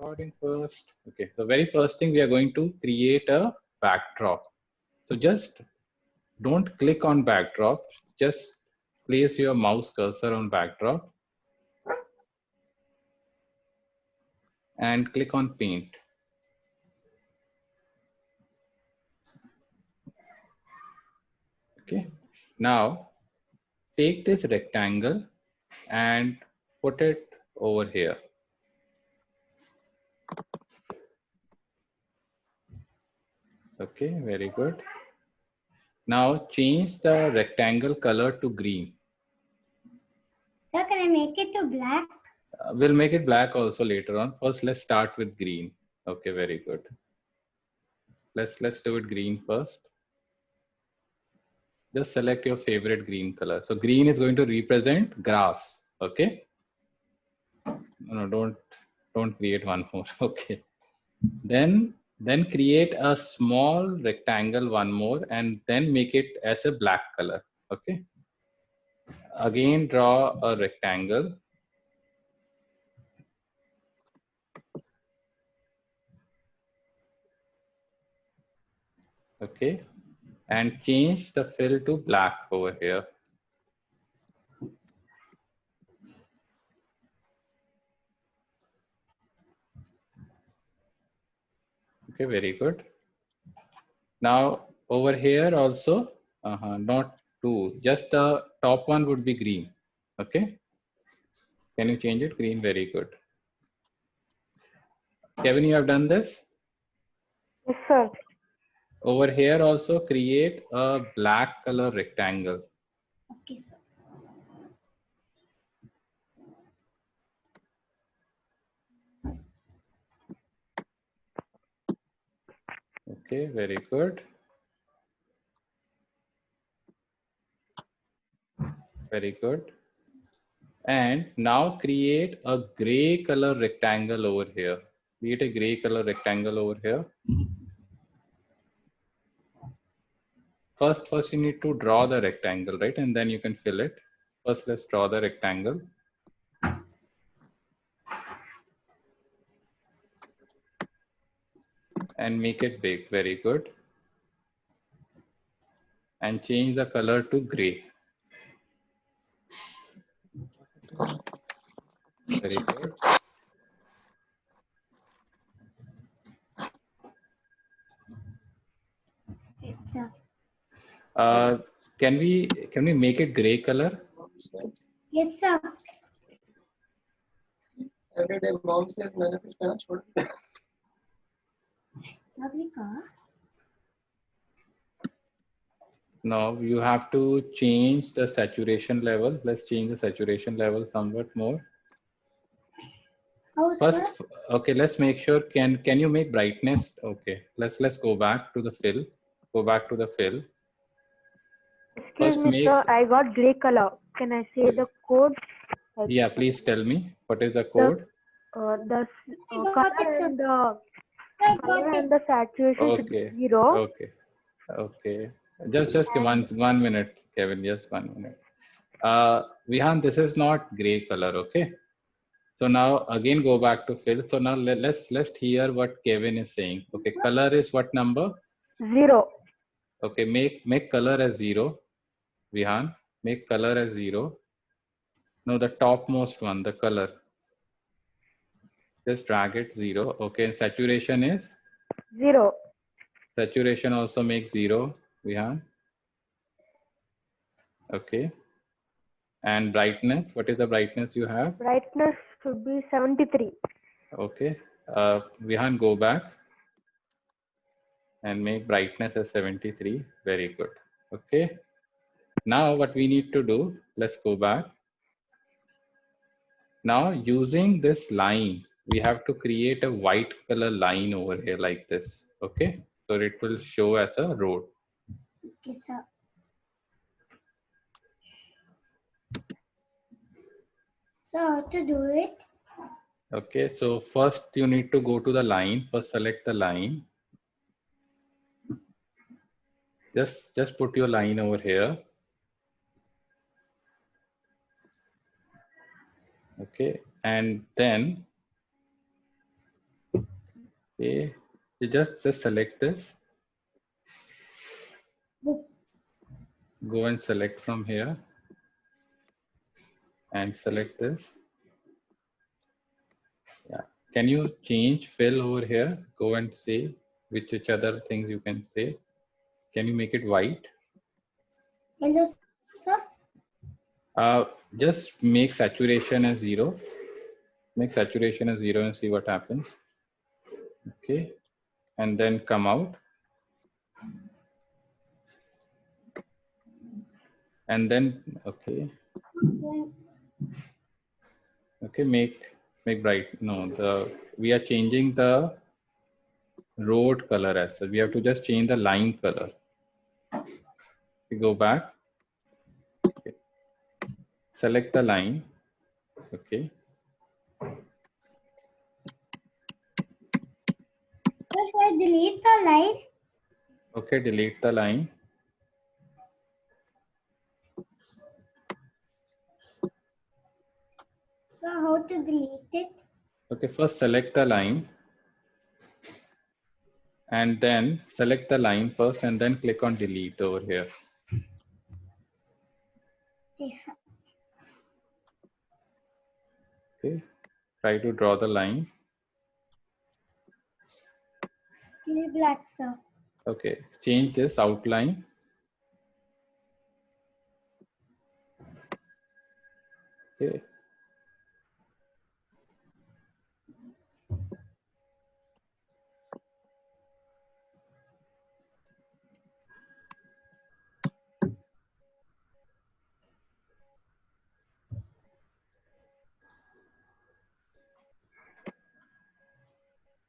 Recording first. Okay, so very first thing we are going to create a backdrop. So just don't click on backdrop, just place your mouse cursor on backdrop and click on paint. Okay, now take this rectangle and put it over here. Okay, very good. Now change the rectangle color to green. Sir, can I make it to black? We'll make it black also later on. First, let's start with green. Okay, very good. Let's do it green first. Just select your favorite green color. So green is going to represent grass. Okay. No, don't create one more. Okay. Then create a small rectangle one more and then make it as a black color. Okay. Again, draw a rectangle. Okay. And change the fill to black over here. Okay, very good. Now over here also, not two, just the top one would be green. Okay. Can you change it? Green, very good. Kevin, you have done this? Yes, sir. Over here also create a black color rectangle. Okay, sir. Okay, very good. Very good. And now create a gray color rectangle over here. Create a gray color rectangle over here. First you need to draw the rectangle, right? And then you can fill it. First, let's draw the rectangle. And make it big, very good. And change the color to gray. Very good. It's a Can we make it gray color? yes, sir. Every day mom says मैंने कुछ कहना छोड़ दिया. Now you have to change the saturation level. Let's change the saturation level somewhat more. Oh, First, sir. okay, let's make sure. Can you make brightness? Okay, let's go back to the fill. Go back to the fill. Excuse First, me, sir. I got gray color. Can I say the code? Yeah, please tell me what is the code. The got color it, sir. and the I color got and it. the saturation should Okay. be 0. Okay. Okay. Just one minute, Kevin. Just 1 minute. Vihan, this is not gray color. Okay. So now again go back to fill. So now let's hear what Kevin is saying. Okay, color is what number? 0. Okay, make color as 0. Vihan, make color as 0. No, the topmost one, the color. Just drag it 0. Okay, and saturation is? 0. Saturation also make 0. Vihan. Okay. And brightness, what is the brightness you have? Brightness should be 73. Okay. Vihan, go back and make brightness as 73. Very good. Okay. Now what we need to do, let's go back. Now using this line, we have to create a white color line over here like this. Okay. So it will show as a road. Okay, sir. So how to do it? Okay. So first you need to go to the line. First select the line. Just put your line over here. Okay. And then Okay, you just select this. This. Go and select from here and select this. Yeah. Can you change fill over here? Go and say which other things you can say. Can you make it white? Hello, sir. Just make saturation as 0. Make saturation as 0 and see what happens. Okay. And then come out. And then, okay. Okay, make bright. No, we are changing the road color as well. We have to just change the line color. We go back. Okay. Select the line. Okay. Should I delete the line? Okay, delete the line. So how to delete it? Okay, first select the line. And then select the line first and then click on delete over here. Yes, sir. Okay, try to draw the line. Still black, sir. Okay, change this outline. Okay.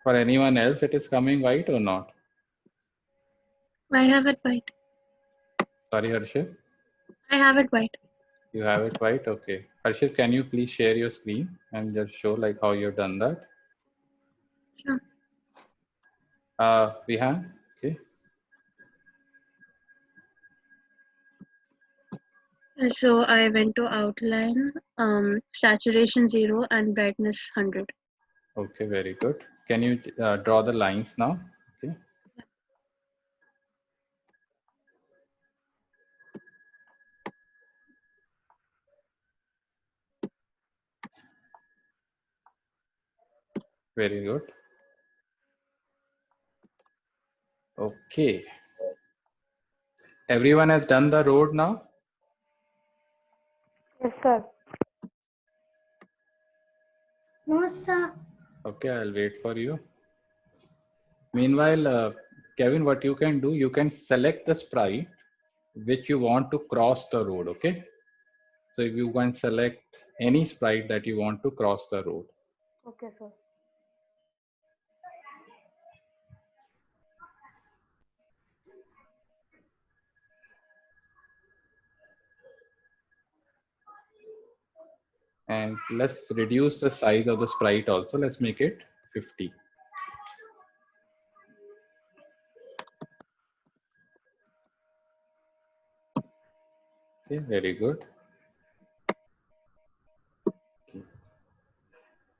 For anyone else, it is coming white or not? I have it white. Sorry, Harshit. I have it white. You have it white? Okay. Harshit, can you please share your screen and just show like how you've done that? Sure. Vihan, okay. So I went to outline, saturation 0 and brightness 100. Okay, very good. Can you draw the lines now? Okay. Very good. Okay. Everyone has done the road now? Yes, sir. No, sir. Okay, I'll wait for you. Meanwhile, Kevin, what you can do, you can select the sprite which you want to cross the road, okay? So if you can select any sprite that you want to cross the road. Okay, sir. And let's reduce the size of the sprite also. Let's make it 50. Okay, very good. Okay.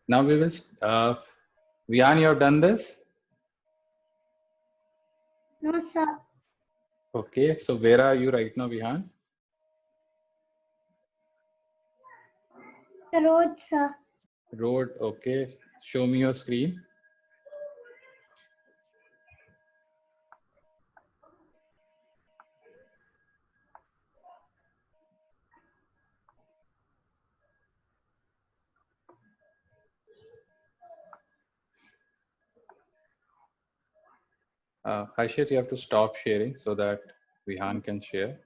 Now we will, Vian, you have done this? No, sir. Okay, so where are you right now, Vihan? The road, sir. Road, okay. Show me your screen. Harshit, you have to stop sharing so that Vihan can share.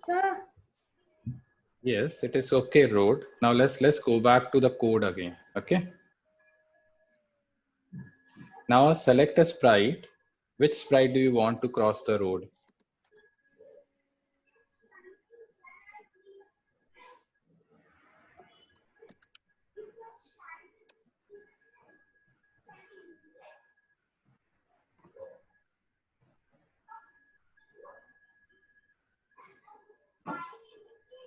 Sir. Yes, it is okay, road. Now let's go back to the code again. Okay. Now select a sprite. Which sprite do you want to cross the road?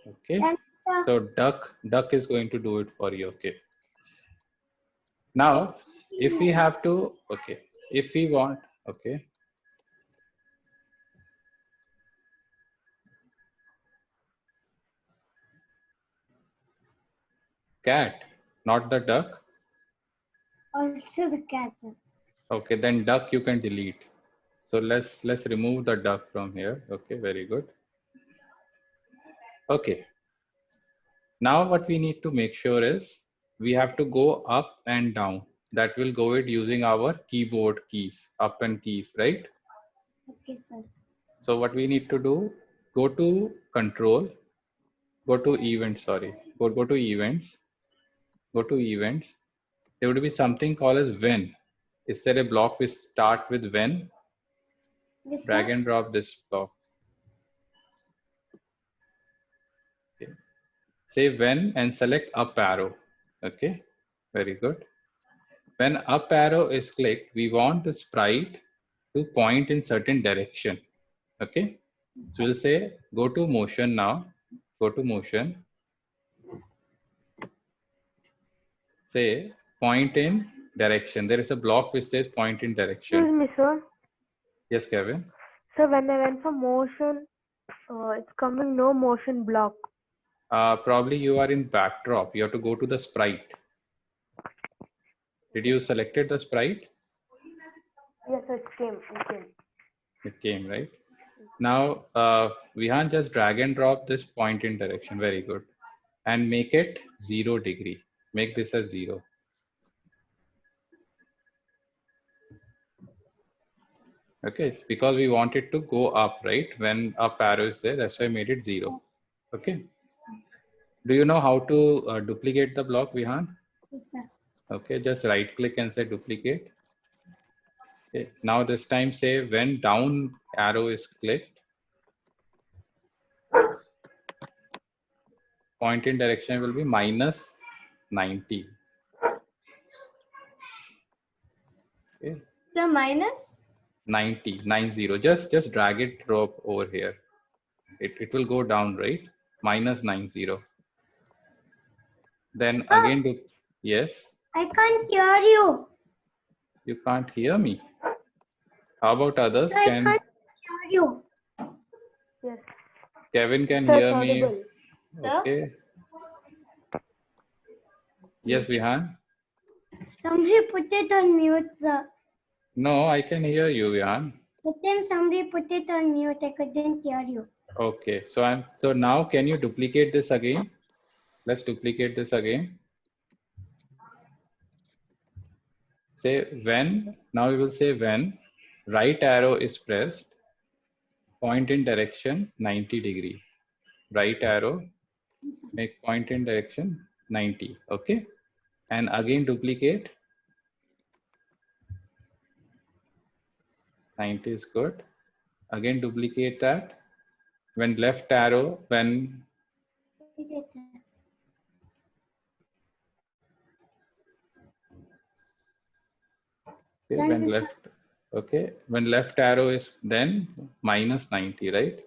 Okay. Thanks, sir. So duck is going to do it for you. Okay. Now, if we have to, okay, if we want, okay. Cat, not the duck. Also the cat. Sir. Okay, then duck you can delete. So let's remove the duck from here. Okay, very good. Okay. Now what we need to make sure is we have to go up and down. That will go it using our keyboard keys, up and keys, right? Okay, sir. So what we need to do, go to control, go to events, sorry, go to events, go to events. There would be something called as when. Is there a block which start with when? This Drag sir. and drop this block. Okay. Say when and select up arrow. Okay, very good. When up arrow is clicked, we want the sprite to point in certain direction. Okay, so we'll say go to motion now. Go to motion. Say point in direction. There is a block which says point in direction. Excuse me, sir. Yes, Kevin. So when I went for motion, it's coming no motion block. Probably you are in backdrop. You have to go to the sprite. Did you selected the sprite? Yes, it came. It came. It came, right? Now, Vihan, just drag and drop this point in direction. Very good. And make it 0 degree. Make this as 0. Okay, because we want it to go up, right? When up arrow is there, that's why I made it 0. Okay. Do you know how to duplicate the block, Vihan? Yes, sir. Okay, just right click and say duplicate. Okay. Now this time say when down arrow is clicked, point in direction will be minus 90. Okay. So minus? 90. Just drag it, drop over here. It will go down, right? Minus 90. Then Sir. again do, yes, I can't hear you. you can't hear me. How about others? Sir, I can't hear you. Yes. Kevin can Sir, hear it's me. audible. Sir? Okay. Yes, Vihan. Somebody put it on mute, sir. No, I can hear you, Vihan. But then somebody put it on mute. I couldn't hear you. Okay, so now can you duplicate this again? Let's duplicate this again. Say when, now we will say when right arrow is pressed, point in direction 90 degree. Right arrow, make point in direction 90, okay? And again duplicate. 90 is good. Again duplicate that. When left arrow, when okay, Thank when you, sir. left, okay, when left arrow is then minus 90, right?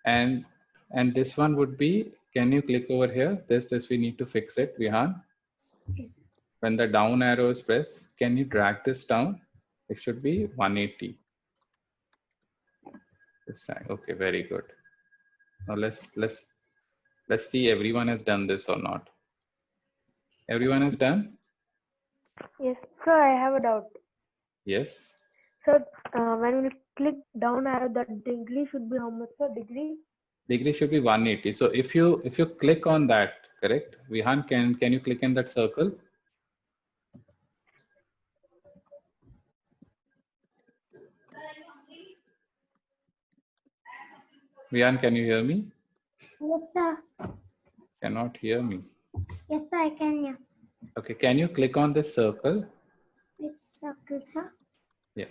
And this one would be, can you click over here? This we need to fix it, Vihan. When the down arrow is pressed, can you drag this down? It should be 180. This time, okay, very good. Now let's see everyone has done this or not. Everyone has done? Yes. Sir, I have a doubt. Yes. So when we click down arrow, that degree should be how much, sir? Degree? Degree should be 180. So if you click on that, correct? Vihan, can you click in that circle? Vihan, can you hear me? Yes, sir. Cannot hear me. Yes, sir, I can hear. Okay, can you click on this circle? It's circle, sir. Yeah.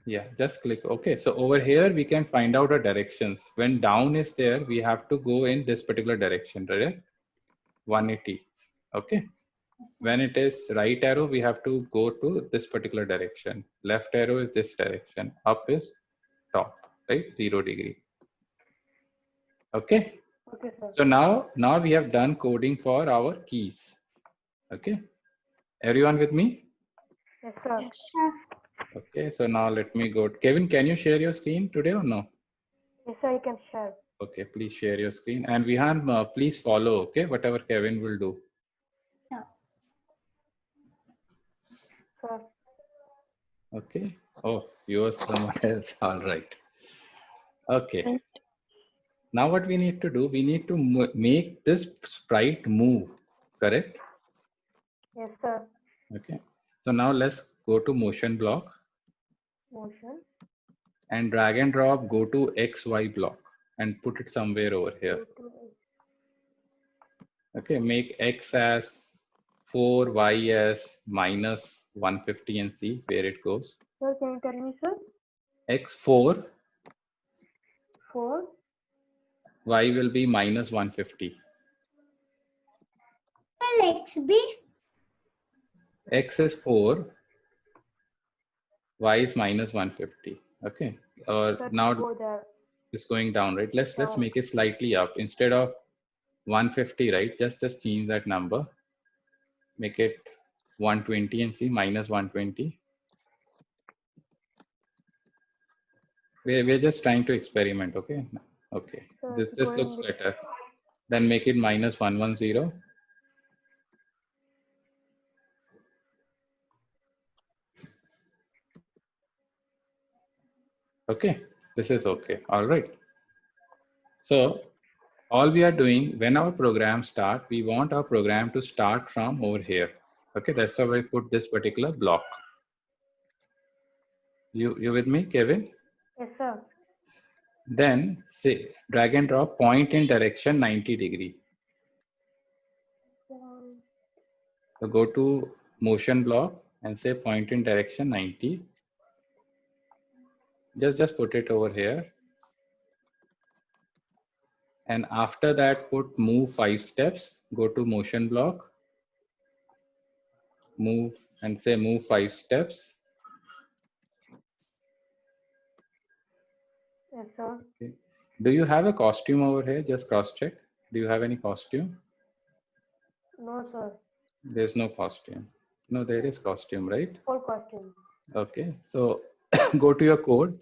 Yeah, just click. Okay, so over here we can find out the directions. When down is there, we have to go in this particular direction, right? 180. Okay. Yes, sir. When it is right arrow, we have to go to this particular direction. Left arrow is this direction. Up is top. right? 0 degree. Okay. Okay, sir. So now we have done coding for our keys. Okay. Everyone with me? Yes, sir. Yes. Okay. So now let me go. Kevin, can you share your screen today or no? Yes, sir, you can share. Okay. Please share your screen. And Vihan, please follow. Okay. Whatever Kevin will do. Sir. Okay. Oh, yours someone else. All right. Okay. Right. Now what we need to do, we need to make this sprite move, correct? Yes, sir. Okay. So now let's go to motion block Motion. and drag and drop, go to XY block and put it somewhere over here. Okay. Make X as 4, Y as minus 150 and see where it goes. Sir, can you tell me, sir? X4, 4. Y will be minus 150. Well, XB. X is 4, Y is minus 150. Okay. Sir, Now go there. it's going down, right? Let's Down. make it slightly up. Instead of 150, right? Just change that number. Make it 120 and see minus 120. We're just trying to experiment, okay? Okay. Sir, This it's looks going better. Then make it minus 110. Okay. This is okay. All right. So all we are doing when our program start, we want our program to start from over here. Okay. That's how I put this particular block. You with me, Kevin? Yes, sir. Then say drag and drop point in direction 90 degree. So go to motion block and say point in direction 90. Just put it over here. And after that, put move 5 steps. Go to motion block. Move and say move 5 steps. Yes, sir. Okay. Do you have a costume over here? Just cross check. Do you have any costume? No, sir. There's no costume. No, there is costume, right? Full costume. Okay. So go to your code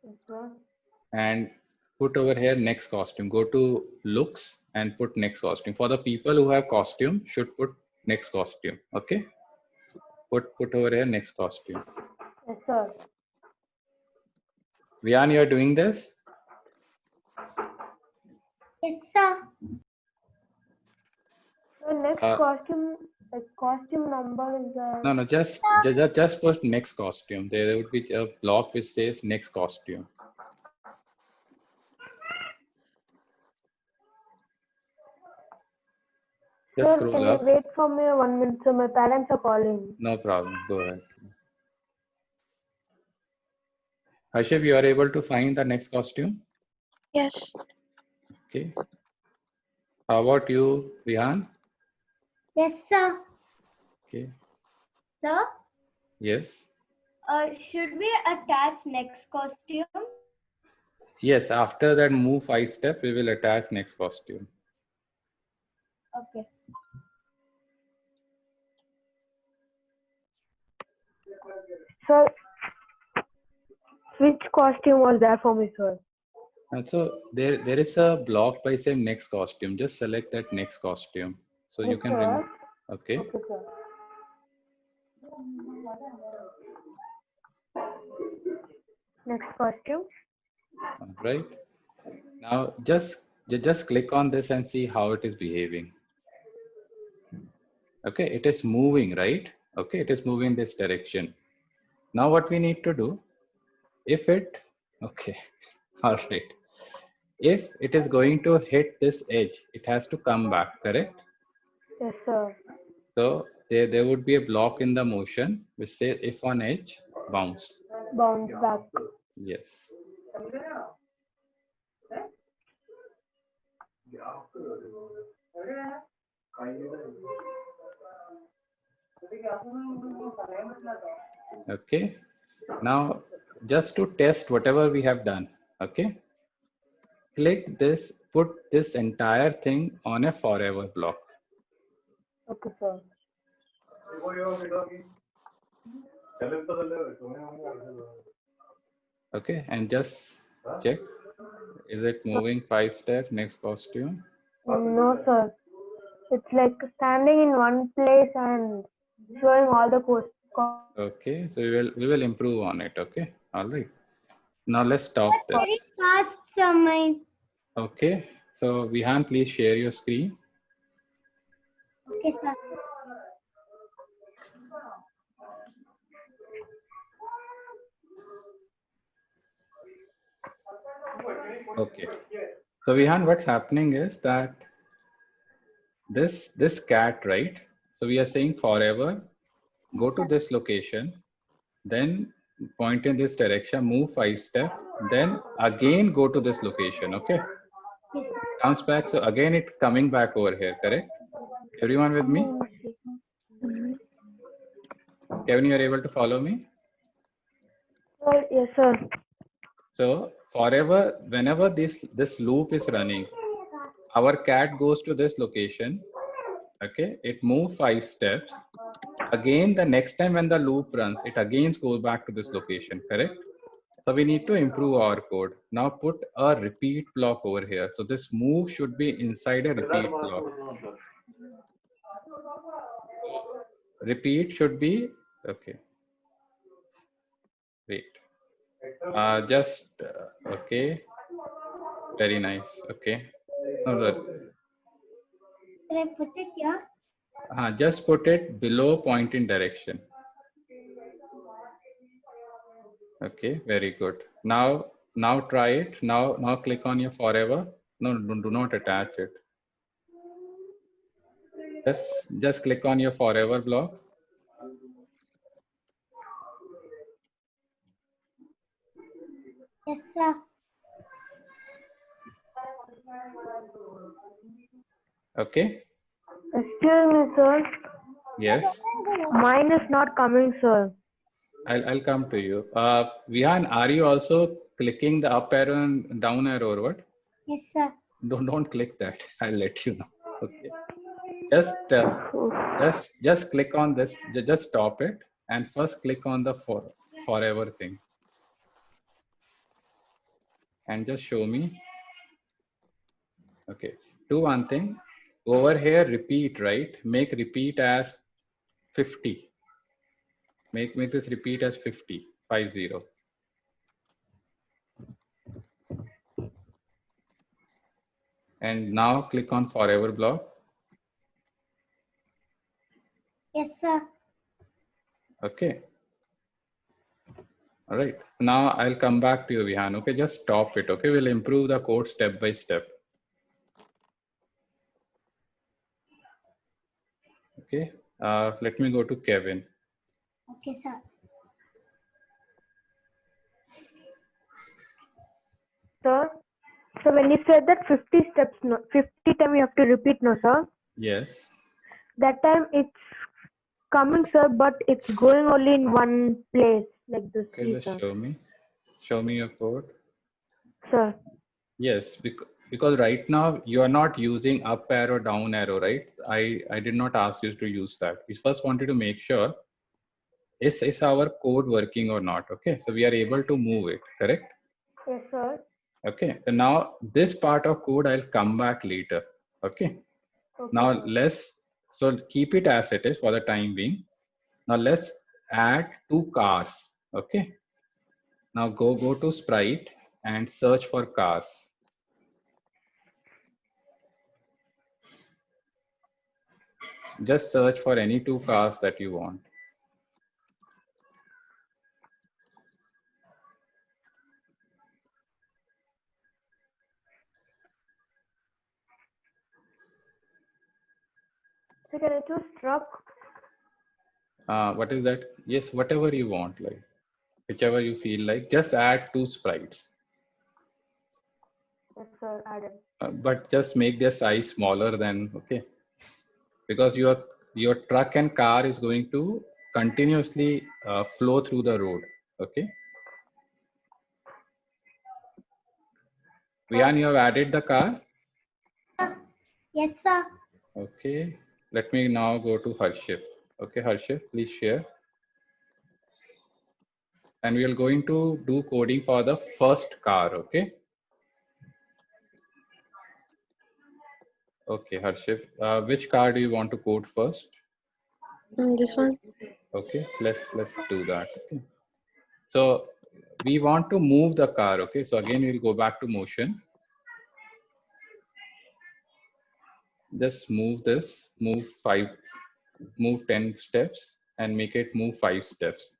Yes, sir. and put over here next costume. Go to looks and put next costume. For the people who have costume, should put next costume. Okay. Put over here next costume. Yes, sir. Vian, you are doing this? Yes, sir. The next Uh, costume, the costume number is No, just put next costume. There would be a block which says next costume. Just Sir, scroll can up. you wait for me 1 minute? So my parents are calling. No problem. Go ahead. Hashif, you are able to find the next costume? Yes. Okay. How about you, Vihan? Yes, sir. Okay. Sir, Yes. should we attach next costume? Yes. After that move 5 step, we will attach next costume. Okay. Sir, which costume was there for me, sir? And so there is a block by saying next costume. Just select that next costume. So you Yes, can sir. remove. Okay. Okay, sir. Next costume. Right. Now just click on this and see how it is behaving. Okay, it is moving, right? Okay, it is moving this direction. Now what we need to do, if it, okay, all right. If it is going to hit this edge, it has to come back, correct? Yes, sir. So there would be a block in the motion which says if on edge, bounce. Bounce back. Yes. Okay. Now just to test whatever we have done, okay, click this, put this entire thing on a forever block. Okay, sir. Okay, and just check, is it moving 5 steps, next costume? No, sir. It's like standing in one place and showing all the course. Okay, so we will improve on it. Okay, all right. Now let's stop Very this. fast, sir. My Okay, so Vihan, please share your screen. okay, sir. Okay, so Vihan, what's happening is that this cat, right? So we are saying forever, go to this location, then point in this direction, move 5 steps, then again go to this location. Okay, Yes, sir. comes back. So again, it's coming back over here. Correct? Everyone with me? Kevin, you are able to follow me? Sir, yes, sir. So forever, whenever this loop is running, our cat goes to this location. Okay, it moves 5 steps. Again, the next time when the loop runs, it again goes back to this location. Correct? So we need to improve our code. Now put a repeat block over here. So this move should be inside a repeat block. Repeat should be okay. Wait. Okay. Very nice. Okay. No, Should I put it here? just put it below point in direction. Okay, very good. Now try it. Now click on your forever. No, do not attach it. Just click on your forever block. Yes, sir. Okay. Excuse me, sir. Yes. Mine is not coming, sir. I'll come to you. Vihan, are you also clicking the up arrow and down arrow or what? Yes, sir. Don't click that. I'll let you know. Okay. Just click on this. Just stop it and first click on the forever thing. And just show me. Okay. Do one thing. Over here, repeat, right? Make repeat as 50. Make this repeat as 50. 50. And now click on forever block. Yes, sir. Okay. All right. Now I'll come back to you, Vihan. Okay, just stop it. Okay, we'll improve the code step by step. Okay. Let me go to Kevin. Okay, sir. Sir, so when you said that 50 steps, no, 50 times you have to repeat, no, sir? Yes. That time it's coming, sir, but it's going only in one place, like this. Okay, just sir. show me. Show me your code. Sir. Yes, because right now you are not using up arrow, down arrow, right? I did not ask you to use that. We first wanted to make sure is our code working or not. Okay, so we are able to move it, correct? Yes, sir. Okay, so now this part of code I'll come back later. Okay. Okay. Now so keep it as it is for the time being. Now let's add 2 cars. Okay. Now go to sprite and search for cars. Just search for any 2 cars that you want. So can I choose truck? What is that? Yes, whatever you want, like whichever you feel like. Just add 2 sprites. Yes, sir. Added. But just make their size smaller than, okay, because your truck and car is going to continuously flow through the road. Okay. Vihan, you have added the car. Yes, sir. Okay. Let me now go to Harshit. Okay, Harshit, please share. And we are going to do coding for the first car. Okay. Okay, Harshit. Which car do you want to code first? This one. Okay, let's do that. Okay. So we want to move the car. Okay, so again we'll go back to motion. Just move this, move 10 steps and make it move 5 steps.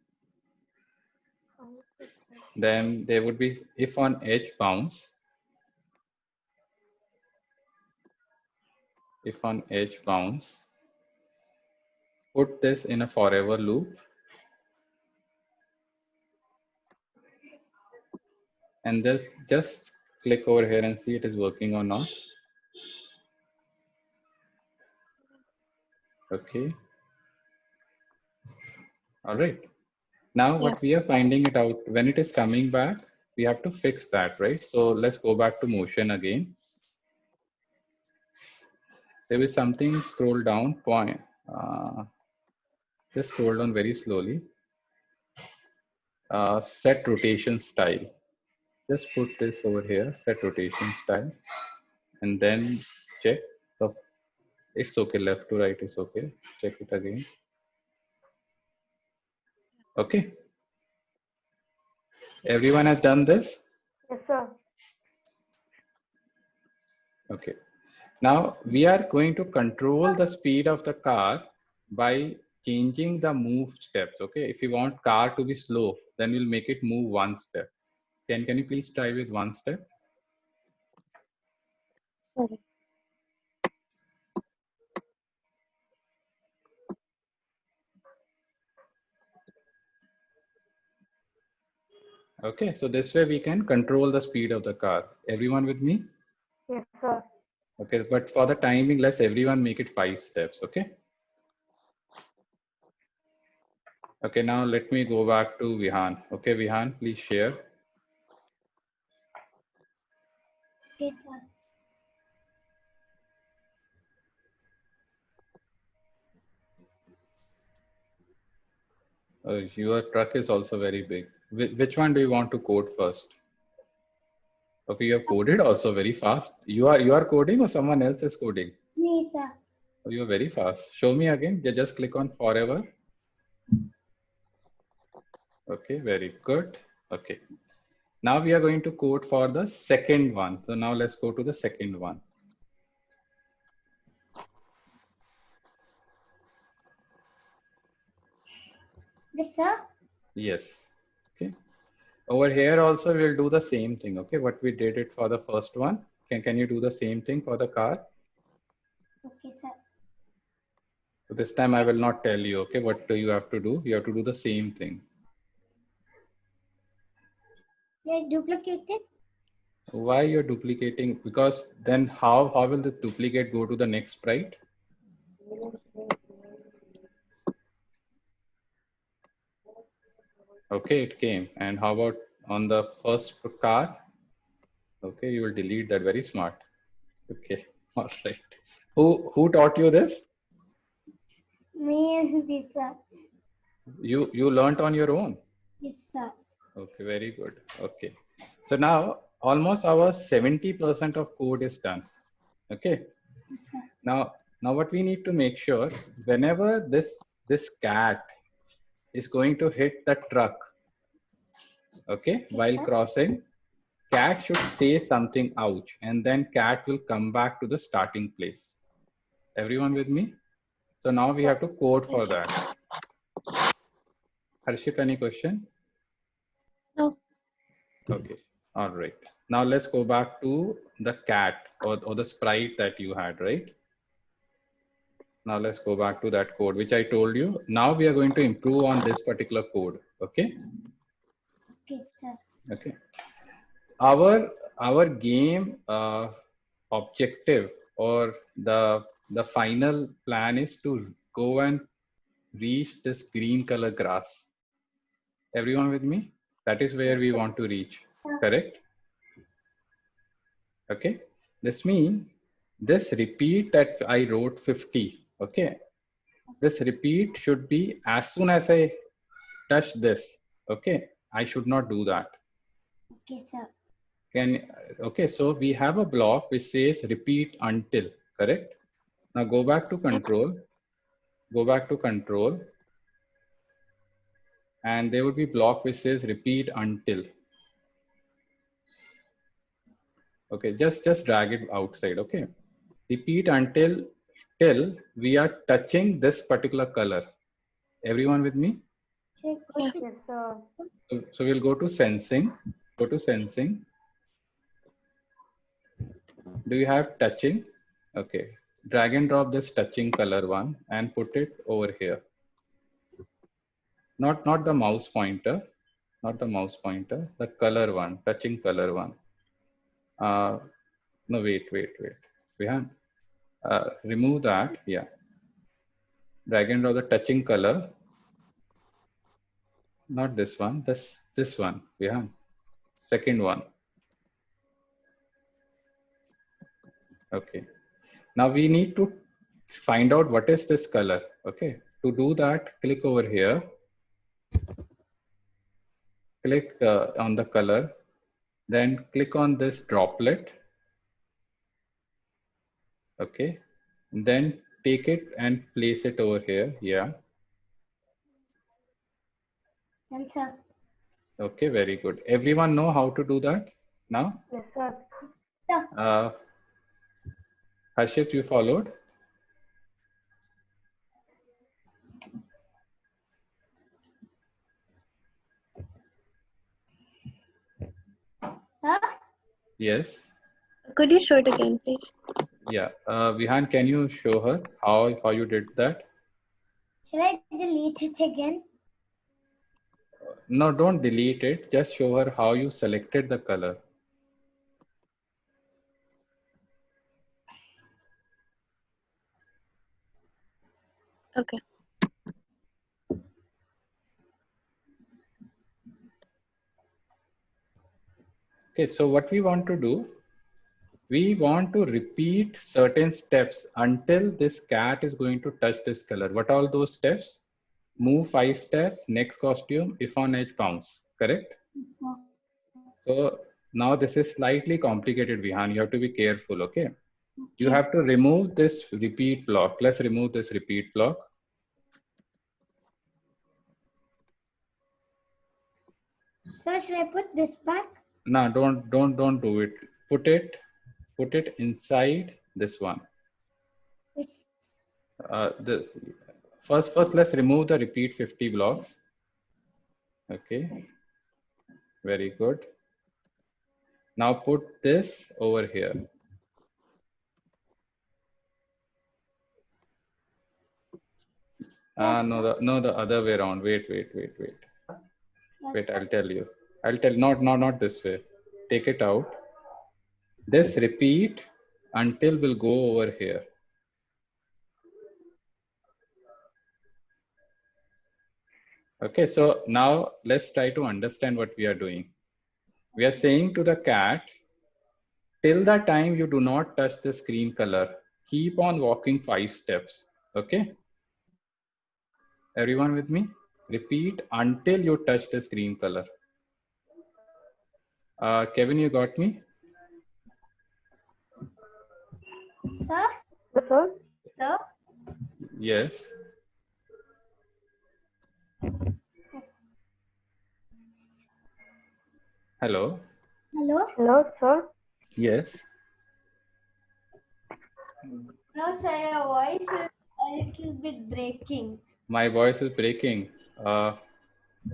Then there would be, if on edge bounce, put this in a forever loop. And just click over here and see it is working or not. Okay. All right. Now what we are finding it out, when it is coming back, we have to fix that, right? So let's go back to motion again. There is something, scroll down, point. Just scroll down very slowly. Set rotation style. Just put this over here, set rotation style, and then check. So it's okay, left to right is okay. Check it again. Okay. Everyone has done this? Yes, sir. Okay. Now we are going to control the speed of the car by changing the move steps. Okay. If you want car to be slow, then we'll make it move 1 step. Can you please try with 1 step? Sorry. Okay. So this way we can control the speed of the car. Everyone with me? Yes, sir. Okay. But for the timing, let's everyone make it 5 steps. Okay. Okay. Now let me go back to Vihan. Okay. Vihan, please share. Okay, sir. Your truck is also very big. Which one do you want to code first? Okay, you have coded also very fast. You are coding or someone else is coding? Me, sir. Oh, you are very fast. Show me again. Just click on forever. Okay, very good. Okay. Now we are going to code for the second one. So now let's go to the second one. This, sir. Yes. Okay. Over here also we'll do the same thing. Okay, what we did it for the first one. Can you do the same thing for the car? Okay, sir. So this time I will not tell you. Okay, what do you have to do? You have to do the same thing. Yeah, duplicate it. Why you're duplicating? Because then how will this duplicate go to the next sprite? Okay, it came. And how about on the first car? Okay, you will delete that. Very smart. Okay, all right. Who taught you this? Me and this, sir. You learned on your own. Yes, sir. Okay, very good. Okay, so now almost our 70% of code is done. Okay. Yes, sir. Now what we need to make sure, whenever this cat is going to hit the truck, okay, while sir. crossing, cat should say something ouch, and then cat will come back to the starting place. Everyone with me? So now we have to code for that. Harshit, any question? No. Okay, all right. Now let's go back to the cat or the sprite that you had, right? Now let's go back to that code, which I told you. Now we are going to improve on this particular code, okay? Okay, sir. Okay. Our game objective or the final plan is to go and reach this green color grass. Everyone with me? That is where we want to reach, correct? Okay, this means this repeat that I wrote 50. Okay, this repeat should be as soon as I touch this. Okay, I should not do that. Okay, sir. Okay, so we have a block which says repeat until, correct? Now go back to control, and there would be block which says repeat until. Okay, just drag it outside. Okay, repeat until till we are touching this particular color. Everyone with me? Check Yeah. Yes, sir. So we'll go to sensing. Go to sensing. Do you have touching? Okay. Drag and drop this touching color one and put it over here. Not the mouse pointer. Not the mouse pointer. The color one. Touching color one. No, wait. We have remove that. Yeah. Drag and drop the touching color. Not this one. This one. Yeah. Second one. Okay. Now we need to find out what is this color. Okay. To do that, click over here. Click on the color. Then click on this droplet. Okay. Then take it and place it over here. Yeah. Done, sir. Okay. Very good. Everyone know how to do that now? Yes, sir. Harshit, you followed? Sir? Yes. Could you show it again, please? Yeah. Vihan, can you show her how you did that? Should I delete it again? No, don't delete it. Just show her how you selected the color. Okay. Okay, so what we want to do, we want to repeat certain steps until this cat is going to touch this color. What are all those steps? Move 5 steps, next costume, if on edge, bounce. Correct? Yes, sir. So now this is slightly complicated, Vihan. You have to be careful, okay? You have to remove this repeat block. Let's remove this repeat block. Sir, should I put this back? No, don't do it. Put it inside this one. Which, First let's remove the repeat 50 blocks. Okay, very good. Now put this over here. No, the other way around. Wait. Wait, I'll tell you. Not this way. Take it out. This repeat until will go over here. Okay, so now let's try to understand what we are doing. We are saying to the cat, till the time you do not touch the screen color, keep on walking 5 steps. Okay? Everyone with me? Repeat until you touch the screen color. Kevin, you got me? sir? Yes, sir. Sir? Yes. Hello? Hello? Hello, sir. Yes. No, sir, your voice is a little bit breaking. My voice is breaking.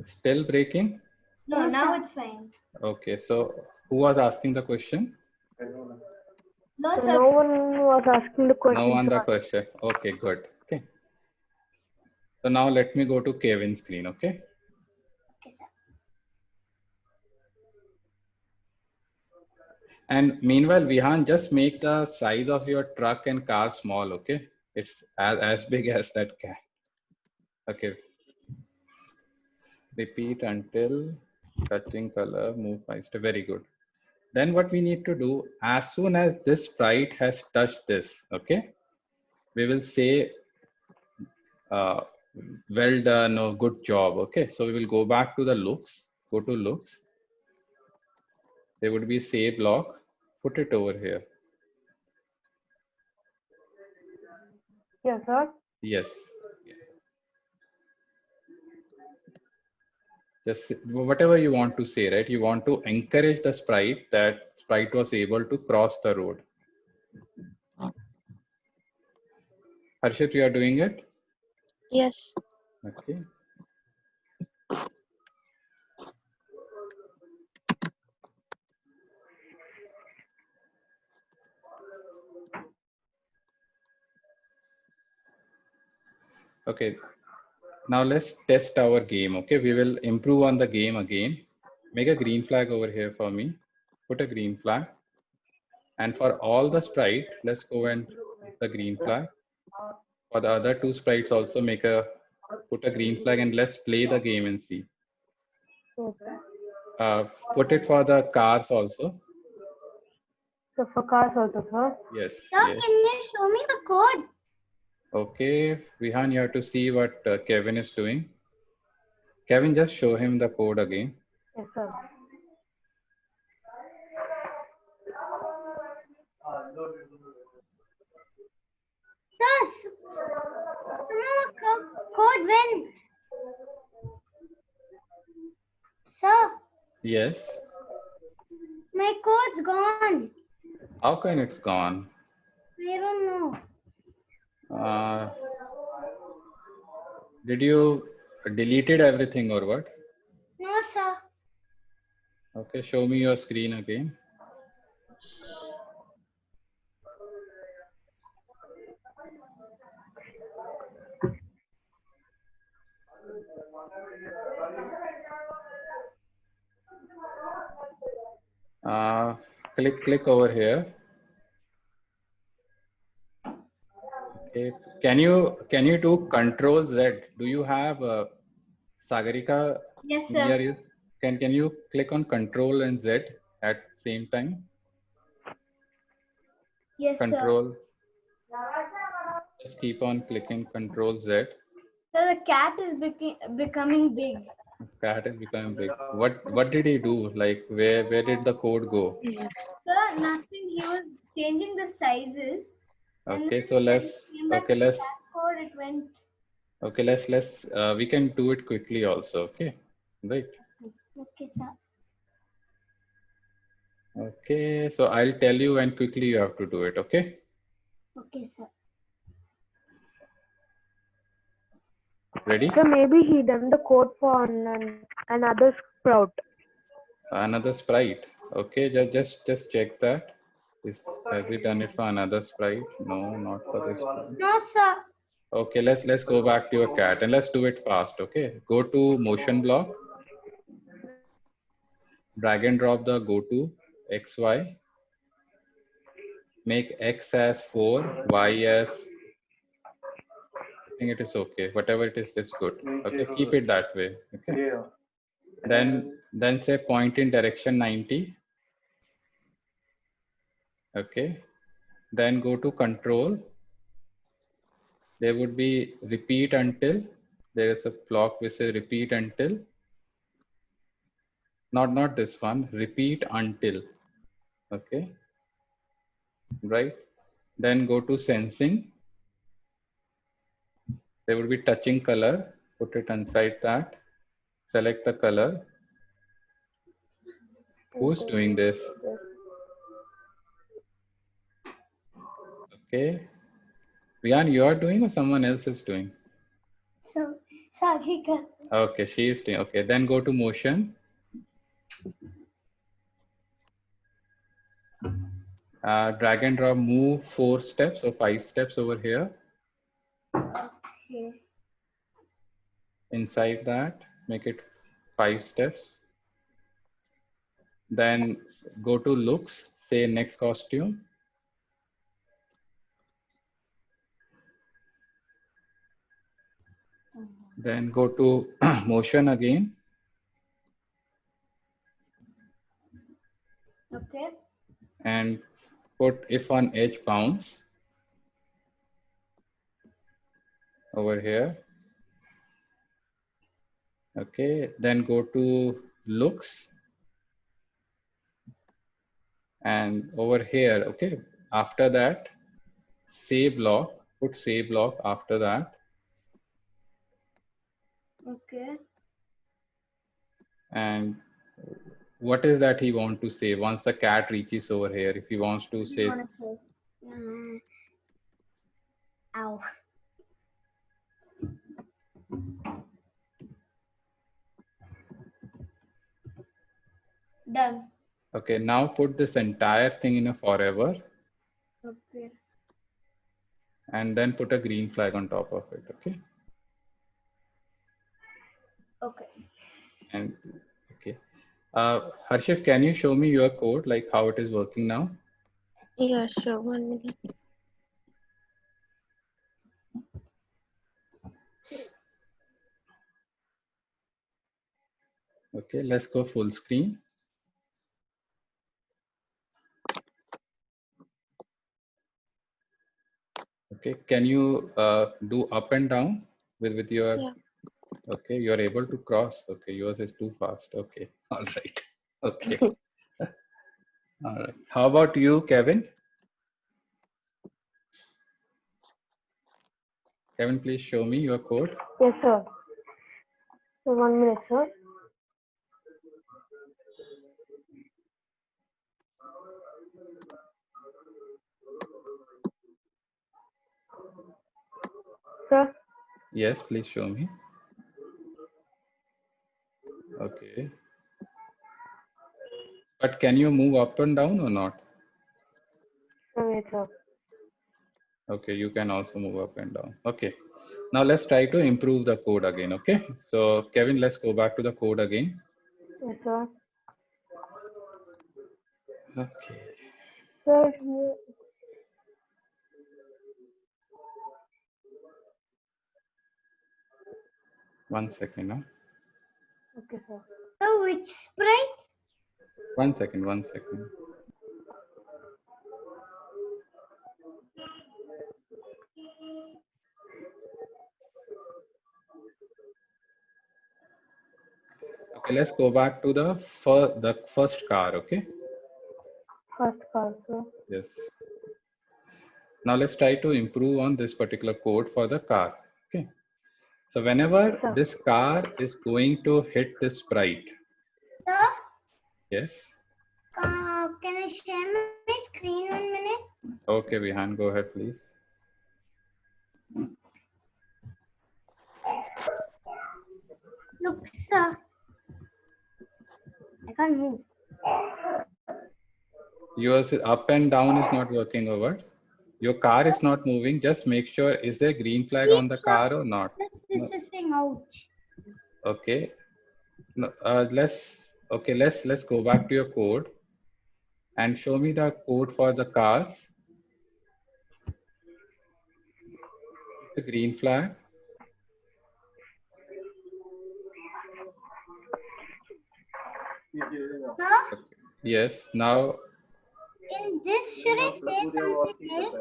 Still breaking? No, now it's fine. Okay, so who was asking the question? No, sir. No one was asking the question. No one the sir. question. Okay, good. Okay. So now let me go to Kevin's screen, okay? Okay, sir. And meanwhile, Vihan, just make the size of your truck and car small, okay? It's as big as that cat. Okay. Repeat until touching color, move 5 steps. Very good. Then what we need to do, as soon as this sprite has touched this, okay, we will say, well done or good job. Okay, so we will go back to the looks, go to looks. There would be say block, put it over here. Yes, sir. Yes. Just whatever you want to say, right? You want to encourage the sprite that sprite was able to cross the road. Harshit, you are doing it? Yes. Okay. Okay. Now let's test our game. Okay, we will improve on the game again. Make a green flag over here for me. Put a green flag. And for all the sprites, let's go and put the green flag. For the other two sprites also put a green flag and let's play the game and see. Put it for the cars also. So for cars also, sir. Yes. Sir, Yes. can you show me the code? Okay, Vihan, you have to see what Kevin is doing. Kevin, just show him the code again. Yes, sir. Sir, somehow code went. Sir, Yes. my code's gone. How can it's gone? I don't know. Did you deleted everything or what? No, sir. Okay, show me your screen again. Click over here. Okay, can you do Control Z? Do you have Sagarika Yes, near sir. you? Can you click on Control and Z at same time? Yes, sir. Control. Just keep on clicking Control Z. So the cat is becoming big. Cat is becoming big. What did he do? Like where did the code go? Sir, nothing. He was changing the sizes. And Okay, then so when let's it came back okay to the let's cat code, it went. okay let's we can do it quickly also. Okay, right. Okay, sir. Okay, so I'll tell you when quickly you have to do it. Okay. Okay, sir. Ready? So maybe he done the code for another sprout. Another sprite. Okay, just check that. Has he done it for another sprite? No, not for this one. No, sir. Okay, let's go back to your cat and let's do it fast. Okay, go to motion block. Drag and drop the go to XY. Make X as 4, Y as. I think it is okay. Whatever it is, it's good. Okay, keep it that way. Okay. Then say point in direction 90. Okay. Then go to control. There would be repeat until. There is a block which says repeat until. Not this one. Repeat until. Okay. Right. Then go to sensing. There would be touching color. Put it inside that. Select the color. Who's doing this? Okay. Rian, you are doing or someone else is doing? So, Sagarika. Okay, she is doing. Okay, then go to motion. Drag and drop, move 4 steps or 5 steps over here. Okay. Inside that, make it 5 steps. Then go to looks, say next costume. Then go to motion again. Okay. and put if on edge bounce over here. Okay, then go to looks, and over here, okay, after that, say block, put say block after that, Okay. and what is that he want to say once the cat reaches over here? If he wants to say, Ow. Done. okay, now put this entire thing in a forever, Okay. and then put a green flag on top of it, okay? Okay. And okay, Harshif, can you show me your code, like how it is working now? Yeah, sure. 1 minute. Okay, let's go full screen. Okay, can you do up and down with your, Yeah. okay, you're able to cross. Okay, yours is too fast. Okay, all right. Okay, all right. How about you, Kevin? Kevin, please show me your code. Yes, sir. So 1 minute, sir. Sir, Yes, please show me. Okay. But can you move up and down or not? wait, sir. Okay, you can also move up and down. Okay. Now let's try to improve the code again. Okay. So Kevin, let's go back to the code again. Yes, sir. Okay. Sir, One second now. okay, sir. So which sprite? 1 second, 1 second. Okay, let's go back to the first car. Okay. First call, sir. Yes. Now let's try to improve on this particular code for the car. Okay. So whenever Sure. this car is going to hit this sprite, Sir, yes. can I share my screen 1 minute? Okay, Vihan, go ahead, please. Look, sir. I can't move. Yours is up and down is not working over. Your car is not moving. Just make sure, is there green flag on the car or not? This is thing out. Okay. No, let's go back to your code and show me the code for the cars. The green flag. Sir, Yes. Now, in this, should I say something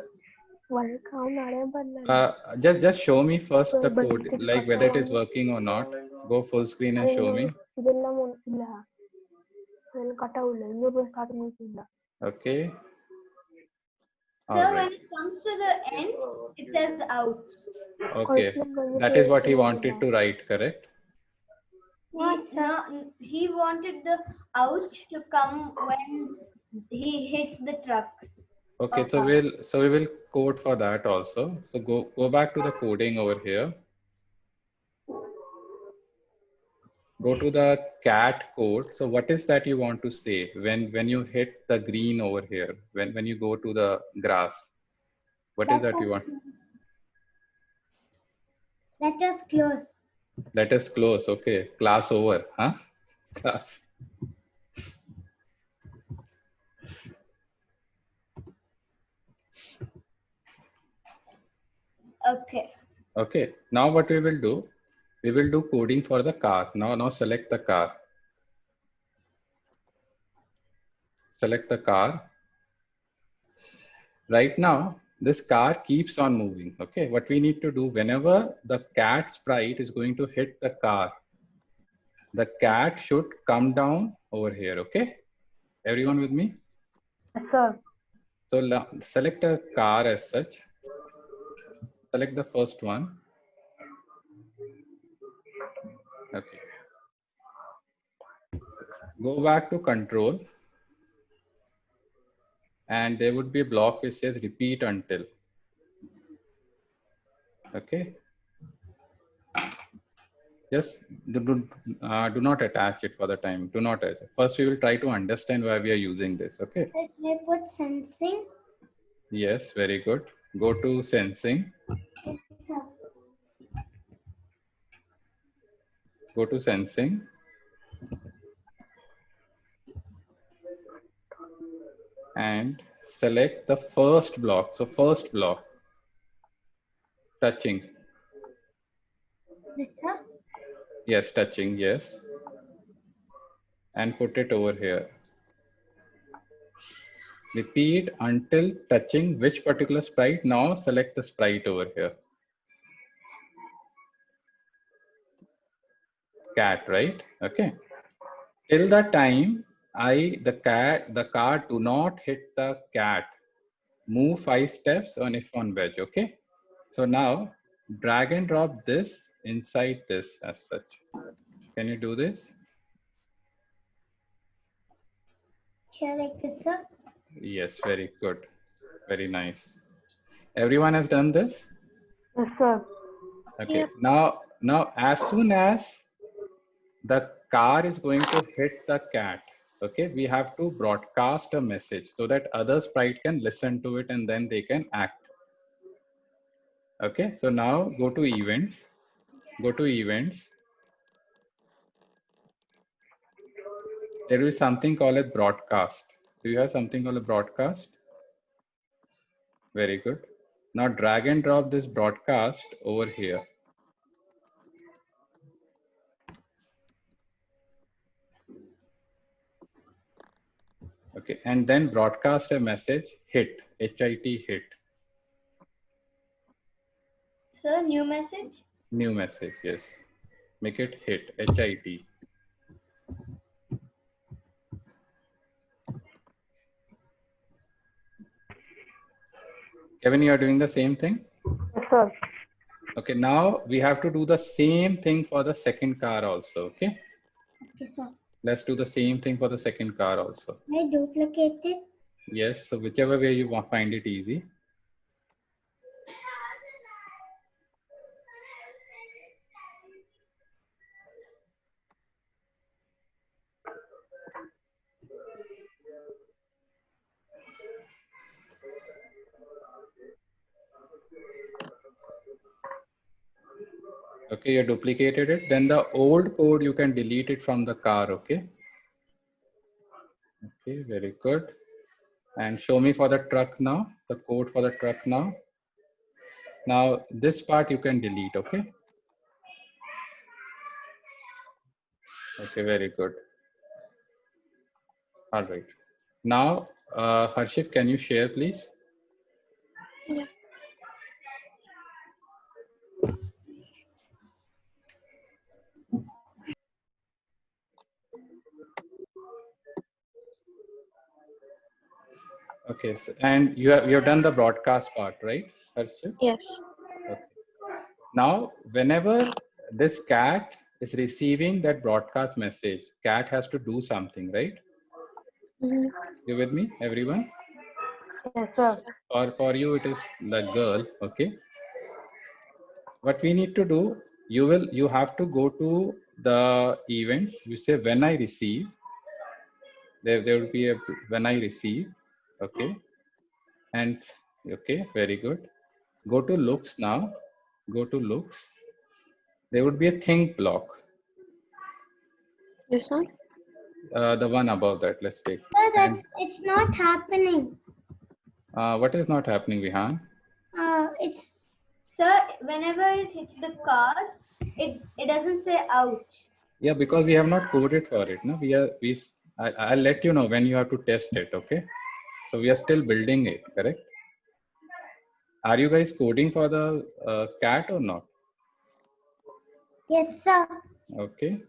else? just show me first the code, like whether it is working or not. Go full screen and show me. Okay. All So right. when it comes to the end, it says out. Okay. That is what he wanted to write, correct? He wanted the ouch to come when he hits the trucks. Okay, so we will code for that also. So go back to the coding over here. Go to the cat code. So what is that you want to say when you hit the green over here? When you go to the grass, what is that you want? Let us close. Let us close. Okay, class over, huh? Class. Okay. Okay. Now what we will do? We will do coding for the car. Now select the car. select the car. Right now, this car keeps on moving. Okay, what we need to do, whenever the cat sprite is going to hit the car, the cat should come down over here. Okay, everyone with me? Yes, sir. So select a car as such. Select the first one. Okay. Go back to control. And there would be a block which says repeat until. Okay. Just do not attach it for the time. Do not attach. First, we will try to understand why we are using this. Okay. Should I put sensing? Yes, very good. Go to sensing. Go to sensing. And select the first block. So first block, touching. This, sir? Yes, touching, yes. And put it over here. Repeat until touching which particular sprite. Now select the sprite over here. Cat, right? Okay. Till the time the car do not hit the cat, move 5 steps on if on wedge. Okay. So now drag and drop this inside this as such. Can you do this? Here, like this, sir? Yes, very good. Very nice. Everyone has done this? Yes, sir. Okay. Now as soon as the car is going to hit the cat, okay, we have to broadcast a message so that other sprite can listen to it and then they can act. Okay, so now go to events. Go to events. There is something called a broadcast. Do you have something called a broadcast? Very good. Now drag and drop this broadcast over here. Okay, and then broadcast a message, hit, HIT, hit. Sir, new message? New message, yes. Make it hit, HIT. Kevin, you are doing the same thing? Yes, sir. Okay, now we have to do the same thing for the second car also, okay? Okay, sir. Let's do the same thing for the second car also. I duplicate it. Yes, so whichever way you find it easy. Okay, you duplicated it. Then the old code, you can delete it from the car, okay? Okay, very good. And show me for the truck now, the code for the truck now. Now this part you can delete, okay? Okay, very good. All right. Now, Harshit, can you share, please? Yeah. Okay, so, and you have done the broadcast part, right, Harshit? Yes. Okay. Now, whenever this cat is receiving that broadcast message, cat has to do something, right? Mhm. You with me, everyone? Yes, sir. Or for you, it is the girl, okay? What we need to do, you have to go to the events. You say when I receive. There will be a when I receive, okay? And okay, very good. Go to looks now. Go to looks. There would be a think block. This one? The one above that. Let's take. Sir, it's not happening. What is not happening, Vihan? It's, sir, whenever it hits the car, it doesn't say ouch. Yeah, because we have not coded for it. No, we I'll let you know when you have to test it. Okay. So we are still building it, correct? Are you guys coding for the cat or not? Yes, sir. Okay.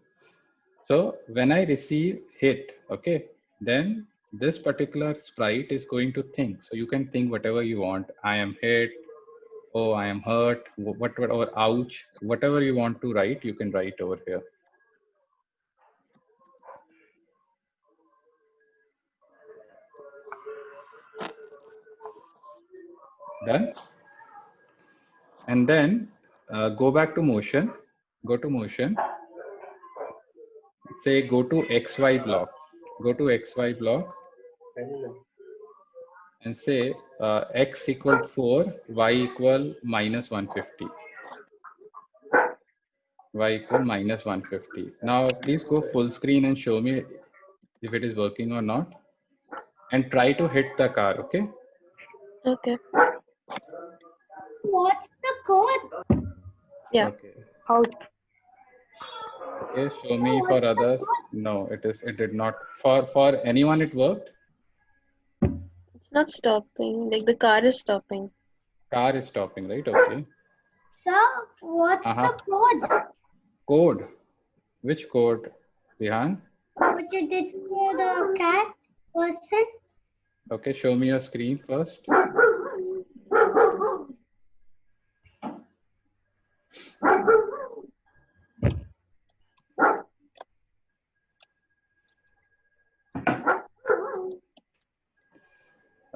So when I receive hit, okay, then this particular sprite is going to think. So you can think whatever you want. I am hit. Oh, I am hurt. Whatever, ouch, whatever you want to write, you can write over here. Done. And then go back to motion. Go to motion. Say go to XY block. Go to XY block and say X equal 4, Y equal minus 150. Y equal minus 150. Now please go full screen and show me if it is working or not. And try to hit the car, okay? Okay. What's the code? Yeah. Okay. Ouch. Okay, show me for others. No, it did not. For anyone it worked? It's not stopping. Like the car is stopping. Car is stopping, right? Okay. Sir, what's the code? Code. Which code, Rihan? What you did for the cat person? Okay, show me your screen first.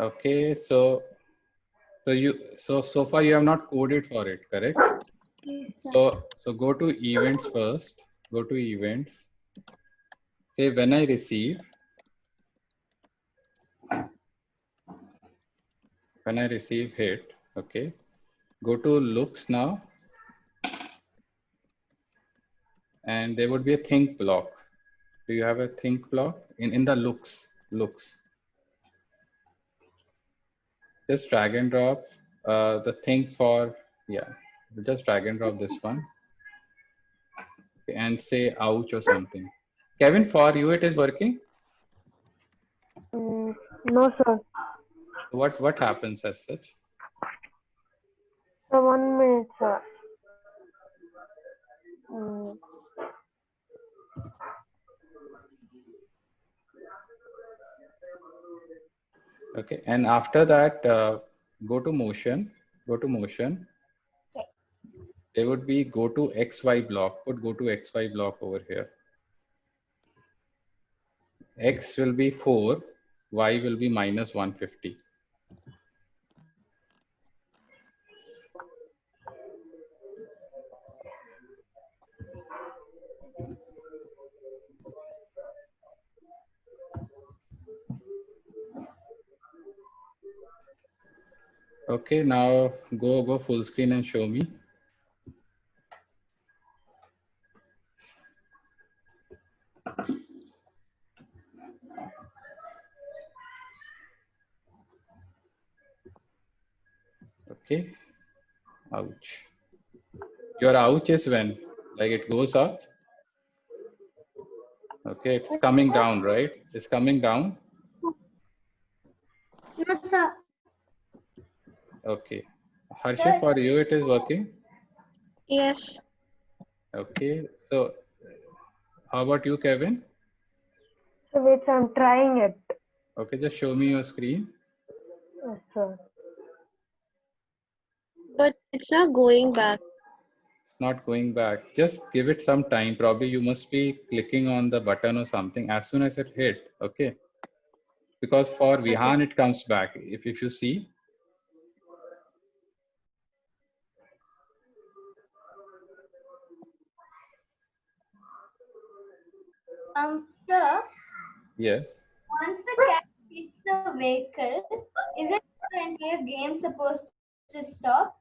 Okay, so far you have not coded for it, correct? Yes, sir. So go to events first. Go to events. Say when I receive hit, okay. Go to looks now. And there would be a think block. Do you have a think block in the looks? Just drag and drop the think for, yeah, just drag and drop this one. Okay, and say ouch or something. Kevin, for you it is working? No, sir. What happens as such? So 1 minute, sir. Mm, Okay, and after that, go to motion. There would be go to XY block. Put go to XY block over here. X will be 4, Y will be minus 150. Okay, now go full screen and show me. Okay, ouch. Your ouch is when? Like it goes up? Okay, it's coming down, right? It's coming down. No, sir. Okay. Harshit, for you it is working? Yes. Okay, so how about you, Kevin? so wait, I'm trying it. Okay, just show me your screen. Yes, sir. But it's not going back. It's not going back. Just give it some time. Probably you must be clicking on the button or something as soon as it hit. Okay. Because for Vihan, it comes back. If you see. Sir, Yes. once the cat hits the vehicle, isn't the entire game supposed to stop?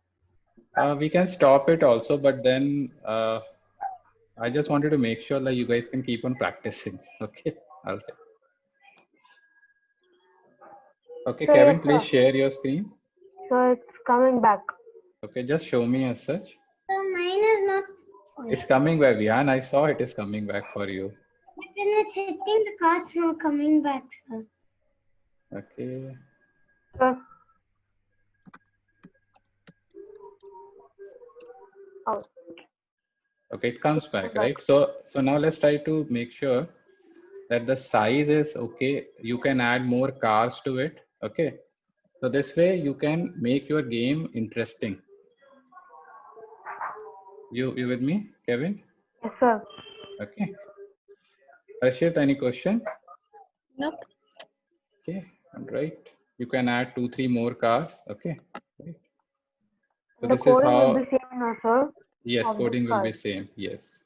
We can stop it also, but then I just wanted to make sure that you guys can keep on practicing. Okay. All right. Okay, So, Kevin, yes, please sir. share your screen. So it's coming back. Okay, just show me as such. So mine is not. It's coming back, Vihan. I saw it is coming back for you. When it's hitting, the car's not coming back, sir. Okay. Sir. Oh, Okay, it comes back, right? So now let's try to make sure that the size is okay. You can add more cars to it. Okay. So this way you can make your game interesting. You with me, Kevin? yes, sir. Okay. Harshit, any question? Nope. Okay, all right. You can add 2-3 more cars. Okay. Right. So The this is coding will how, be same now, sir. yes, of this coding will be file. same. Yes.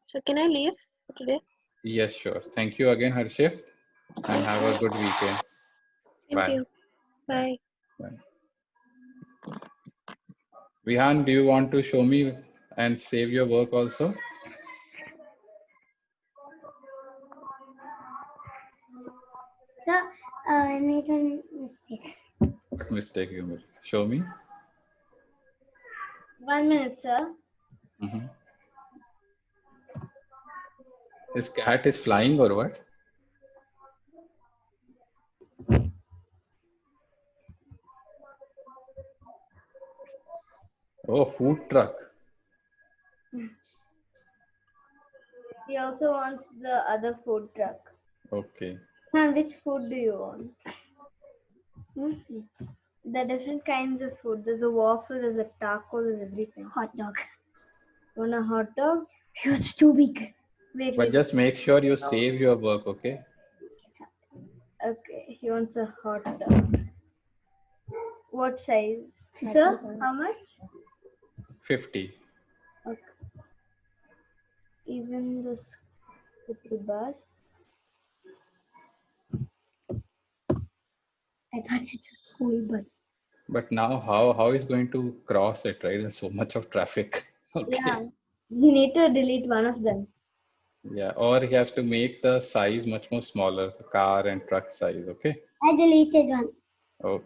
So can I leave for today? Yes, sure. Thank you again, Harshit, and have a good weekend. Thank Bye. you. Bye. Bye. Vihan, do you want to show me and save your work also? Sir, I made a mistake. What mistake you made? Show me. 1 minute, sir. Mhm. His cat is flying or what? Oh, food truck. He also wants the other food truck. Okay. Which food do you want? The different kinds of food. There's a waffle, there's a taco, there's everything. Hot dog. Want a hot dog? It's too big. Wait, But wait. just make sure you save your work, okay? Okay, he wants a hot dog. What size? Sir, how much? 50. Okay. Even the city bus. I thought it was school bus. But now how is going to cross it, right? There's so much of traffic. Okay. Yeah. You need to delete one of them. Yeah, or he has to make the size much more smaller, the car and truck size, okay? I deleted one. Oh,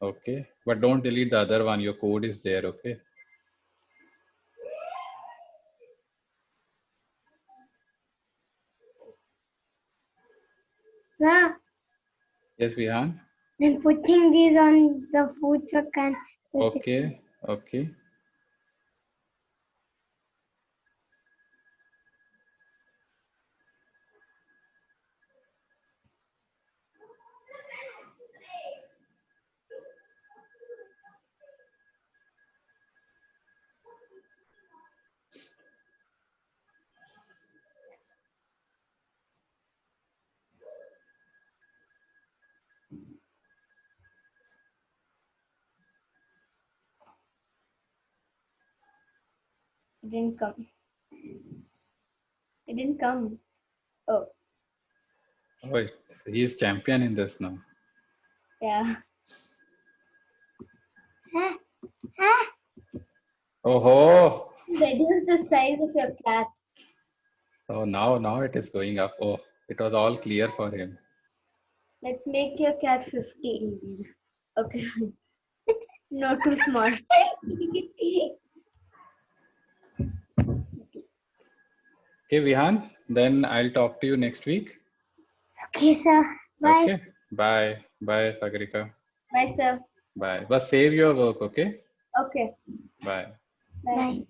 okay. But don't delete the other one. Your code is there, okay? Sir, Yes, Vihan? I'm putting these on the food truck and Okay, okay. it didn't come. It didn't come. Oh, Oh, so he is champion in this now. yeah. Oh, Reduce the size of your cat. so now it is going up. Oh, it was all clear for him. Let's make your cat 50. Okay. Not too small. Okay, Vihan, then I'll talk to you next week. Okay, sir. Bye. Okay, bye. Bye, Sagarika. Bye, sir. Bye. But save your work, okay? Okay. Bye. Bye.